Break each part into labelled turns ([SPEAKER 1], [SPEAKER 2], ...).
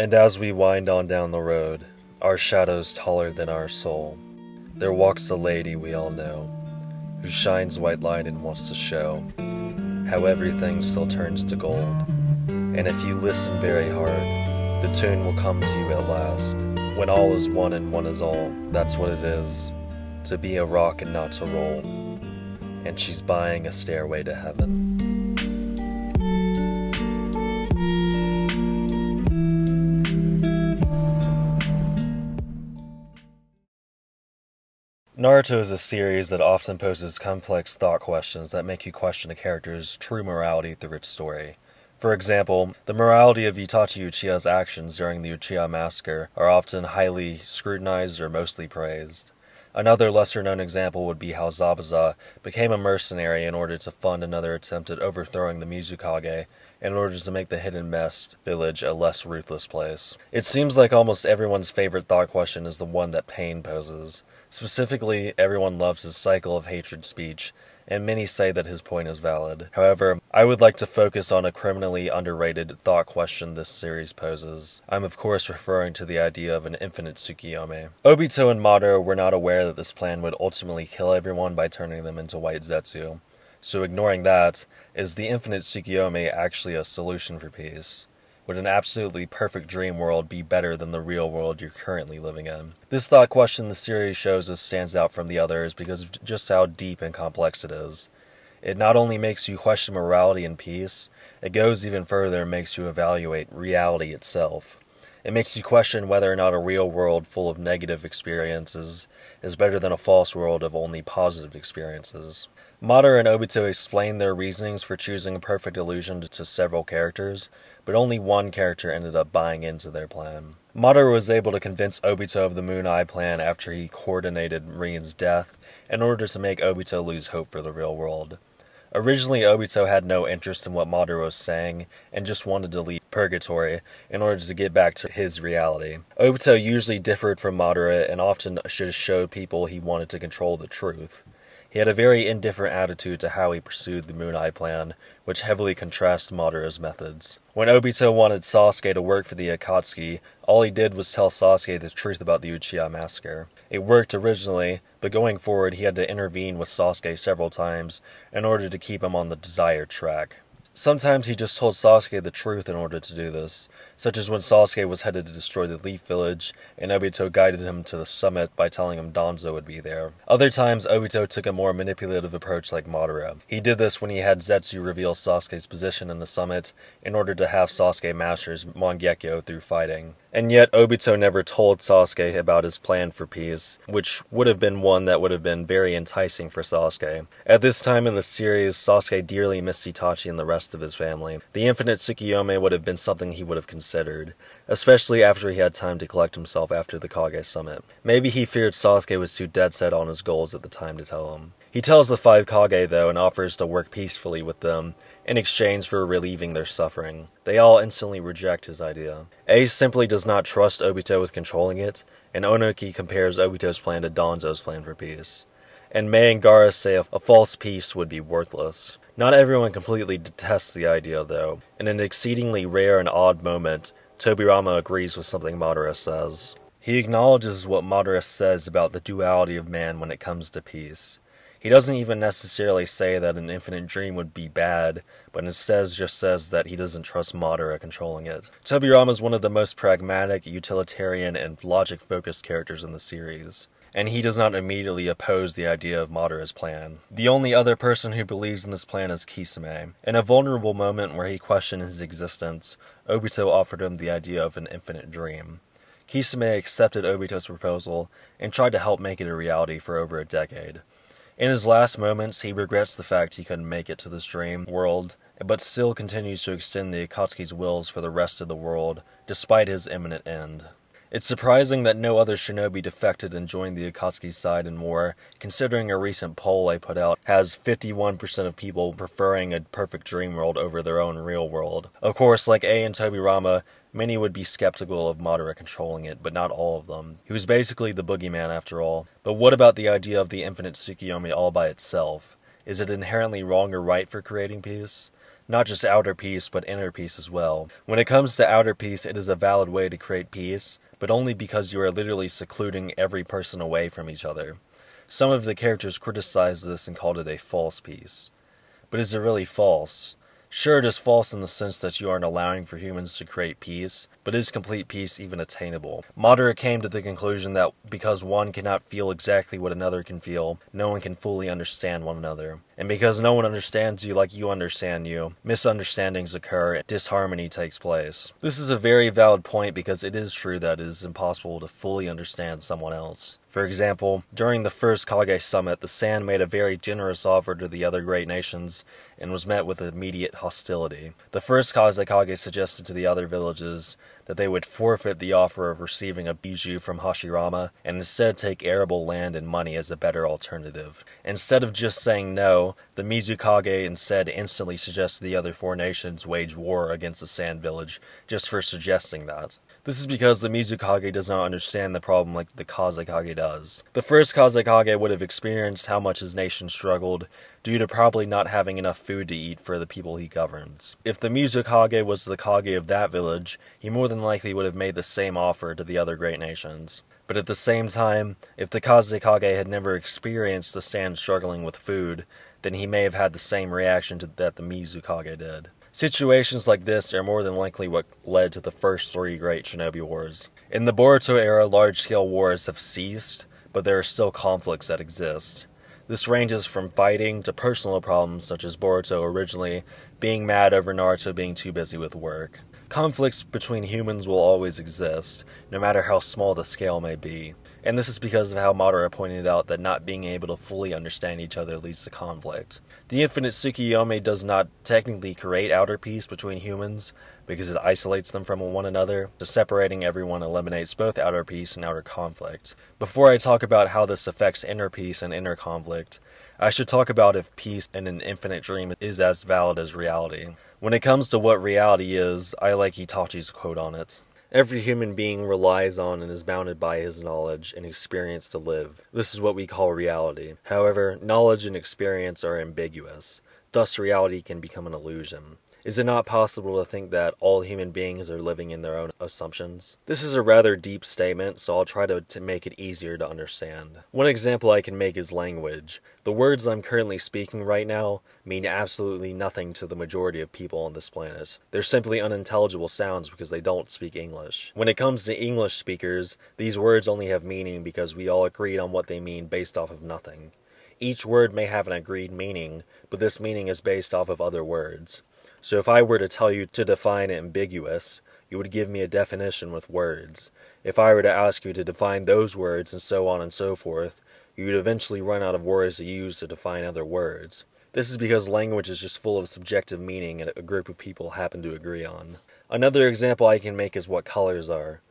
[SPEAKER 1] And as we wind on down the road, our shadows taller than our soul, there walks a lady we all know, who shines white light and wants to show how everything still turns to gold. And if you listen very hard, the tune will come to you at last. When all is one and one is all, that's what it is, to be a rock and not to roll. And she's buying a stairway to heaven. Naruto is a series that often poses complex thought questions that make you question a character's true morality through its story. For example, the morality of Itachi Uchiha's actions during the Uchiha massacre are often highly scrutinized or mostly praised. Another lesser-known example would be how Zabuza became a mercenary in order to fund another attempt at overthrowing the Mizukage in order to make the Hidden Mist village a less ruthless place. It seems like almost everyone's favorite thought question is the one that Pain poses. Specifically, everyone loves his cycle of hatred speech, and many say that his point is valid. However, I would like to focus on a criminally underrated thought question this series poses. I'm of course referring to the idea of an Infinite Tsukuyomi. Obito and Madara were not aware that this plan would ultimately kill everyone by turning them into white Zetsu. So ignoring that, is the Infinite Tsukuyomi actually a solution for peace? Would an absolutely perfect dream world be better than the real world you're currently living in? This thought question the series shows us stands out from the others because of just how deep and complex it is. It not only makes you question morality and peace, it goes even further and makes you evaluate reality itself. It makes you question whether or not a real world full of negative experiences is better than a false world of only positive experiences. Madara and Obito explain their reasonings for choosing a perfect illusion to several characters, but only one character ended up buying into their plan. Madara was able to convince Obito of the Moon Eye plan after he coordinated Rin's death in order to make Obito lose hope for the real world. Originally, Obito had no interest in what Madara was saying and just wanted to leave purgatory in order to get back to his reality. Obito usually differed from Madara and often just showed people he wanted to control the truth. He had a very indifferent attitude to how he pursued the Moon Eye plan, which heavily contrasts Madara's methods. When Obito wanted Sasuke to work for the Akatsuki, all he did was tell Sasuke the truth about the Uchiha massacre. It worked originally, but going forward he had to intervene with Sasuke several times in order to keep him on the desired track. Sometimes he just told Sasuke the truth in order to do this, such as when Sasuke was headed to destroy the Leaf Village, and Obito guided him to the summit by telling him Danzo would be there. Other times, Obito took a more manipulative approach like Madara. He did this when he had Zetsu reveal Sasuke's position in the summit in order to have Sasuke master his Mangekyo through fighting. And yet, Obito never told Sasuke about his plan for peace, which would have been one that would have been very enticing for Sasuke. At this time in the series, Sasuke dearly missed Itachi and the rest of his family. The Infinite Tsukuyomi would have been something he would have considered, especially after he had time to collect himself after the Kage summit. Maybe he feared Sasuke was too dead set on his goals at the time to tell him. He tells the 5 Kage, though, and offers to work peacefully with them, in exchange for relieving their suffering. They all instantly reject his idea. Ace simply does not trust Obito with controlling it, and Onoki compares Obito's plan to Danzo's plan for peace. And Mei and Gaara say a false peace would be worthless. Not everyone completely detests the idea, though. In an exceedingly rare and odd moment, Tobirama agrees with something Madara says. He acknowledges what Madara says about the duality of man when it comes to peace. He doesn't even necessarily say that an infinite dream would be bad, but instead just says that he doesn't trust Madara controlling it. Tobirama is one of the most pragmatic, utilitarian, and logic-focused characters in the series, and he does not immediately oppose the idea of Madara's plan. The only other person who believes in this plan is Kisame. In a vulnerable moment where he questioned his existence, Obito offered him the idea of an infinite dream. Kisame accepted Obito's proposal and tried to help make it a reality for over a decade. In his last moments, he regrets the fact he couldn't make it to this dream world, but still continues to extend the Akatsuki's wills for the rest of the world, despite his imminent end. It's surprising that no other shinobi defected and joined the Akatsuki's side in war, considering a recent poll I put out has 51% of people preferring a perfect dream world over their own real world. Of course, like A and Tobirama, many would be skeptical of Madara controlling it, but not all of them. He was basically the boogeyman after all. But what about the idea of the Infinite Tsukuyomi all by itself? Is it inherently wrong or right for creating peace? Not just outer peace, but inner peace as well. When it comes to outer peace, it is a valid way to create peace, but only because you are literally secluding every person away from each other. Some of the characters criticized this and called it a false peace. But is it really false? Sure, it is false in the sense that you aren't allowing for humans to create peace, but is complete peace even attainable? Madara came to the conclusion that because one cannot feel exactly what another can feel, no one can fully understand one another. And because no one understands you like you understand you, misunderstandings occur and disharmony takes place. This is a very valid point because it is true that it is impossible to fully understand someone else. For example, during the first Kage summit, the Sand made a very generous offer to the other great nations and was met with immediate hostility. The first Kazekage suggested to the other villages that they would forfeit the offer of receiving a bijou from Hashirama and instead take arable land and money as a better alternative. Instead of just saying no, the Mizukage instead instantly suggested the other four nations wage war against the Sand village just for suggesting that. This is because the Mizukage does not understand the problem like the Kazekage does. The first Kazekage would have experienced how much his nation struggled due to probably not having enough food to eat for the people he governs. If the Mizukage was the Kage of that village, he more than likely would have made the same offer to the other great nations. But at the same time, if the Kazekage had never experienced the Sand struggling with food, then he may have had the same reaction that the Mizukage did. Situations like this are more than likely what led to the first three great shinobi wars. In the Boruto era, large-scale wars have ceased, but there are still conflicts that exist. This ranges from fighting to personal problems such as Boruto originally being mad over Naruto being too busy with work. Conflicts between humans will always exist, no matter how small the scale may be. And this is because of how Madara pointed out that not being able to fully understand each other leads to conflict. The Infinite Tsukuyomi does not technically create outer peace between humans, because it isolates them from one another, so separating everyone eliminates both outer peace and outer conflict. Before I talk about how this affects inner peace and inner conflict, I should talk about if peace in an infinite dream is as valid as reality. When it comes to what reality is, I like Itachi's quote on it. Every human being relies on and is bounded by his knowledge and experience to live. This is what we call reality. However, knowledge and experience are ambiguous. Thus, reality can become an illusion. Is it not possible to think that all human beings are living in their own assumptions? This is a rather deep statement, so I'll try to make it easier to understand. One example I can make is language. The words I'm currently speaking right now mean absolutely nothing to the majority of people on this planet. They're simply unintelligible sounds because they don't speak English. When it comes to English speakers, these words only have meaning because we all agreed on what they mean based off of nothing. Each word may have an agreed meaning, but this meaning is based off of other words. So if I were to tell you to define ambiguous, you would give me a definition with words. If I were to ask you to define those words and so on and so forth, you would eventually run out of words to use to define other words. This is because language is just full of subjective meaning and a group of people happen to agree on. Another example I can make is what colors are.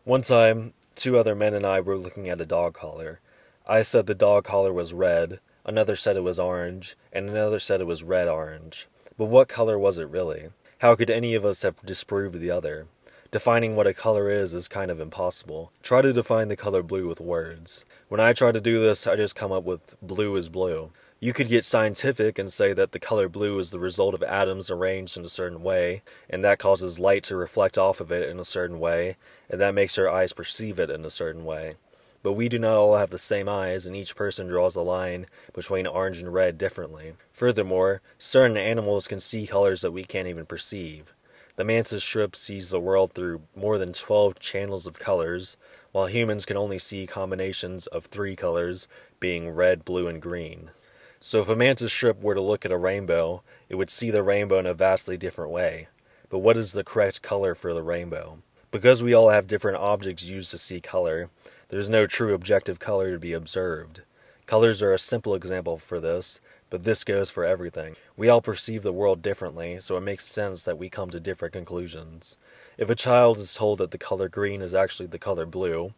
[SPEAKER 1] One time, two other men and I were looking at a dog collar. I said the dog collar was red, another said it was orange, and another said it was red-orange. But what color was it really? How could any of us have disproved the other? Defining what a color is kind of impossible. Try to define the color blue with words. When I try to do this, I just come up with blue is blue. You could get scientific and say that the color blue is the result of atoms arranged in a certain way, and that causes light to reflect off of it in a certain way, and that makes our eyes perceive it in a certain way. But we do not all have the same eyes, and each person draws a line between orange and red differently. Furthermore, certain animals can see colors that we can't even perceive. The mantis shrimp sees the world through more than 12 channels of colors, while humans can only see combinations of 3 colors, being red, blue, and green. So if a mantis shrimp were to look at a rainbow, it would see the rainbow in a vastly different way. But what is the correct color for the rainbow? Because we all have different objects used to see color, there's no true objective color to be observed. Colors are a simple example for this, but this goes for everything. We all perceive the world differently, so it makes sense that we come to different conclusions. If a child is told that the color green is actually the color blue,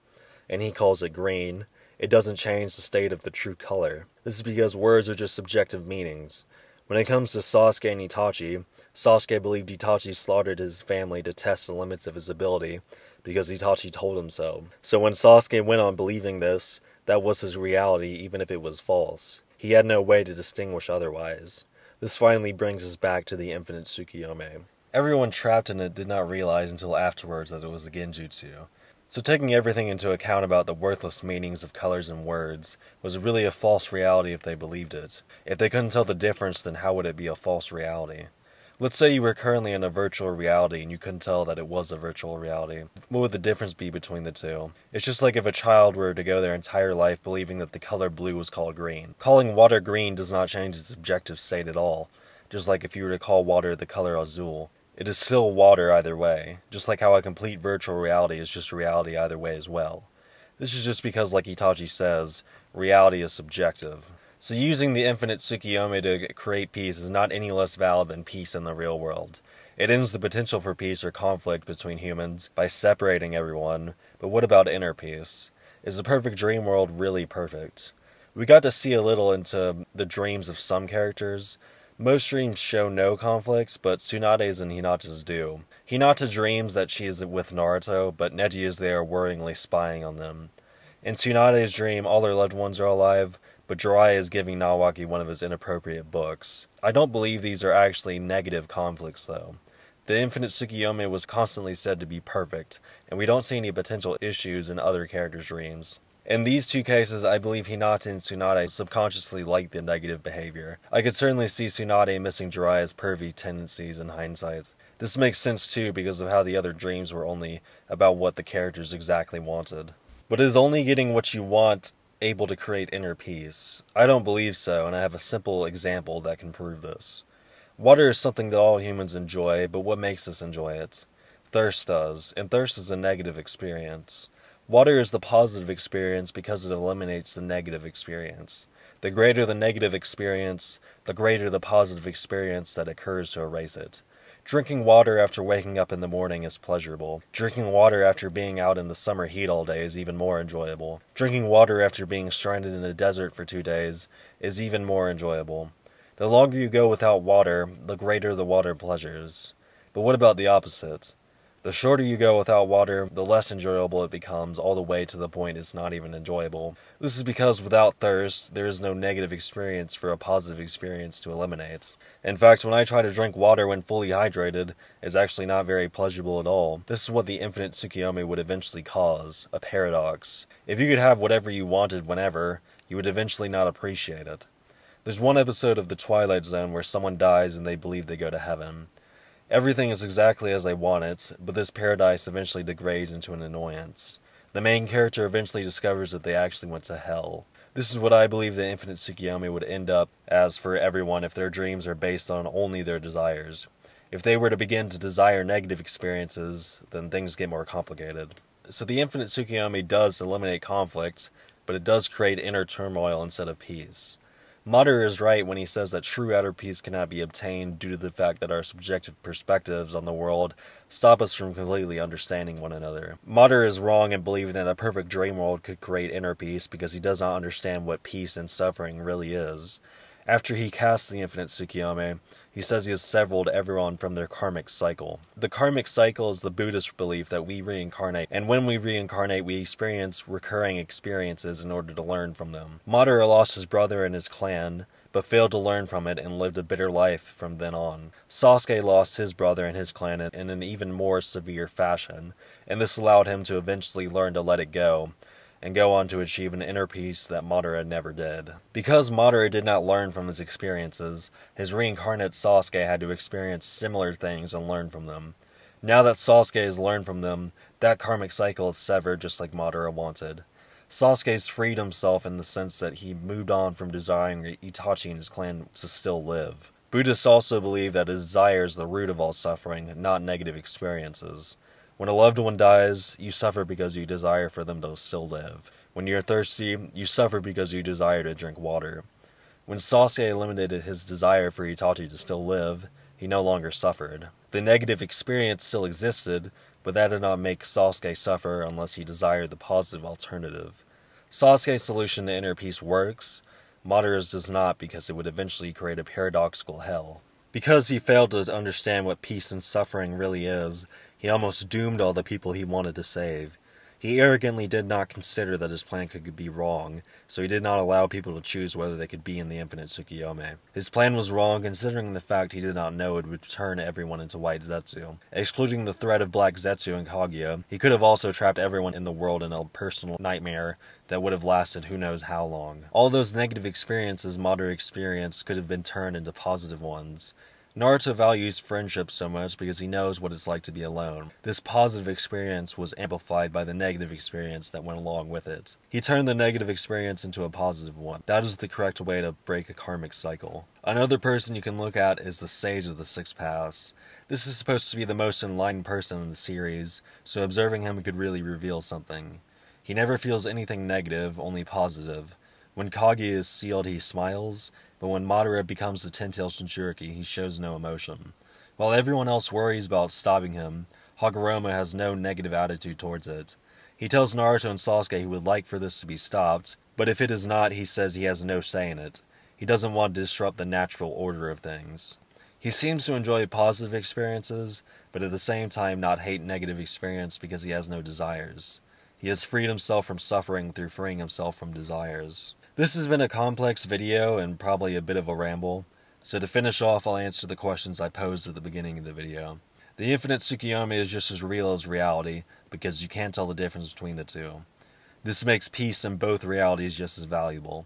[SPEAKER 1] and he calls it green, it doesn't change the state of the true color. This is because words are just subjective meanings. When it comes to Sasuke and Itachi, Sasuke believed Itachi slaughtered his family to test the limits of his ability, because Itachi told him so. So when Sasuke went on believing this, that was his reality even if it was false. He had no way to distinguish otherwise. This finally brings us back to the Infinite Tsukuyomi. Everyone trapped in it did not realize until afterwards that it was a genjutsu. So taking everything into account about the worthless meanings of colors and words was really a false reality if they believed it. If they couldn't tell the difference, then how would it be a false reality? Let's say you were currently in a virtual reality and you couldn't tell that it was a virtual reality. What would the difference be between the two? It's just like if a child were to go their entire life believing that the color blue was called green. Calling water green does not change its objective state at all. Just like if you were to call water the color azul. It is still water either way, just like how a complete virtual reality is just reality either way as well. This is just because, like Itachi says, reality is subjective. So using the Infinite Tsukuyomi to create peace is not any less valid than peace in the real world. It ends the potential for peace or conflict between humans by separating everyone, but what about inner peace? Is the perfect dream world really perfect? We got to see a little into the dreams of some characters. Most dreams show no conflicts, but Tsunade's and Hinata's do. Hinata dreams that she is with Naruto, but Neji is there worryingly spying on them. In Tsunade's dream, all her loved ones are alive, but Jiraiya is giving Nawaki one of his inappropriate books. I don't believe these are actually negative conflicts, though. The Infinite Tsukuyomi was constantly said to be perfect, and we don't see any potential issues in other characters' dreams. In these two cases, I believe Hinata and Tsunade subconsciously like the negative behavior. I could certainly see Tsunade missing Jiraiya's pervy tendencies in hindsight. This makes sense too because of how the other dreams were only about what the characters exactly wanted. But is only getting what you want able to create inner peace? I don't believe so, and I have a simple example that can prove this. Water is something that all humans enjoy, but what makes us enjoy it? Thirst does, and thirst is a negative experience. Water is the positive experience because it eliminates the negative experience. The greater the negative experience, the greater the positive experience that occurs to erase it. Drinking water after waking up in the morning is pleasurable. Drinking water after being out in the summer heat all day is even more enjoyable. Drinking water after being stranded in a desert for 2 days is even more enjoyable. The longer you go without water, the greater the water pleasures. But what about the opposite? The shorter you go without water, the less enjoyable it becomes, all the way to the point it's not even enjoyable. This is because without thirst, there is no negative experience for a positive experience to eliminate. In fact, when I try to drink water when fully hydrated, it's actually not very pleasurable at all. This is what the Infinite Tsukuyomi would eventually cause, a paradox. If you could have whatever you wanted whenever, you would eventually not appreciate it. There's one episode of The Twilight Zone where someone dies and they believe they go to heaven. Everything is exactly as they want it, but this paradise eventually degrades into an annoyance. The main character eventually discovers that they actually went to hell. This is what I believe the Infinite Tsukuyomi would end up as for everyone if their dreams are based on only their desires. If they were to begin to desire negative experiences, then things get more complicated. So the Infinite Tsukuyomi does eliminate conflict, but it does create inner turmoil instead of peace. Madara is right when he says that true outer peace cannot be obtained due to the fact that our subjective perspectives on the world stop us from completely understanding one another. Madara is wrong in believing that a perfect dream world could create inner peace because he does not understand what peace and suffering really is. After he casts the Infinite Tsukuyomi, he says he has severed everyone from their karmic cycle. The karmic cycle is the Buddhist belief that we reincarnate, and when we reincarnate, we experience recurring experiences in order to learn from them. Madara lost his brother and his clan, but failed to learn from it and lived a bitter life from then on. Sasuke lost his brother and his clan in an even more severe fashion, and this allowed him to eventually learn to let it go, and go on to achieve an inner peace that Madara never did. Because Madara did not learn from his experiences, his reincarnate Sasuke had to experience similar things and learn from them. Now that Sasuke has learned from them, that karmic cycle is severed just like Madara wanted. Sasuke's freed himself in the sense that he moved on from desiring Itachi and his clan to still live. Buddhists also believe that desire is the root of all suffering, not negative experiences. When a loved one dies, you suffer because you desire for them to still live. When you're thirsty, you suffer because you desire to drink water. When Sasuke eliminated his desire for Itachi to still live, he no longer suffered. The negative experience still existed, but that did not make Sasuke suffer unless he desired the positive alternative. Sasuke's solution to inner peace works, Madara's does not because it would eventually create a paradoxical hell. Because he failed to understand what peace and suffering really is, he almost doomed all the people he wanted to save. He arrogantly did not consider that his plan could be wrong, so he did not allow people to choose whether they could be in the Infinite Tsukuyomi. His plan was wrong considering the fact he did not know it would turn everyone into white Zetsu. Excluding the threat of black Zetsu and Kaguya, he could have also trapped everyone in the world in a personal nightmare that would have lasted who knows how long. All those negative experiences Madara experienced could have been turned into positive ones. Naruto values friendship so much because he knows what it's like to be alone. This positive experience was amplified by the negative experience that went along with it. He turned the negative experience into a positive one. That is the correct way to break a karmic cycle. Another person you can look at is the Sage of the Six Paths. This is supposed to be the most enlightened person in the series, so observing him could really reveal something. He never feels anything negative, only positive. When Kaguya is sealed, he smiles, but when Madara becomes the Ten-Tailed Jinchuriki, he shows no emotion. While everyone else worries about stopping him, Hagoromo has no negative attitude towards it. He tells Naruto and Sasuke he would like for this to be stopped, but if it is not, he says he has no say in it. He doesn't want to disrupt the natural order of things. He seems to enjoy positive experiences, but at the same time not hate negative experience because he has no desires. He has freed himself from suffering through freeing himself from desires. This has been a complex video and probably a bit of a ramble, so to finish off I'll answer the questions I posed at the beginning of the video. The Infinite Tsukuyomi is just as real as reality, because you can't tell the difference between the two. This makes peace in both realities just as valuable.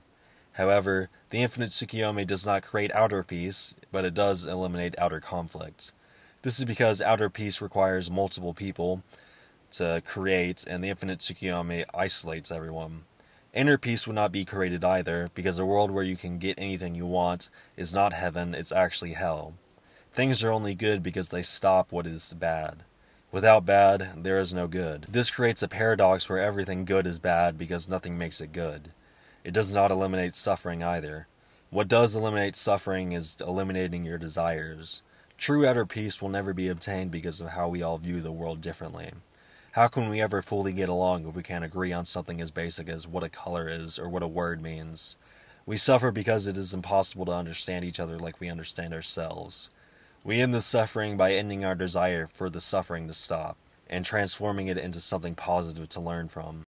[SPEAKER 1] However, the Infinite Tsukuyomi does not create outer peace, but it does eliminate outer conflict. This is because outer peace requires multiple people to create, and the Infinite Tsukuyomi isolates everyone. Inner peace would not be created either, because a world where you can get anything you want is not heaven, it's actually hell. Things are only good because they stop what is bad. Without bad, there is no good. This creates a paradox where everything good is bad because nothing makes it good. It does not eliminate suffering either. What does eliminate suffering is eliminating your desires. True outer peace will never be obtained because of how we all view the world differently. How can we ever fully get along if we can't agree on something as basic as what a color is or what a word means? We suffer because it is impossible to understand each other like we understand ourselves. We end the suffering by ending our desire for the suffering to stop, and transforming it into something positive to learn from.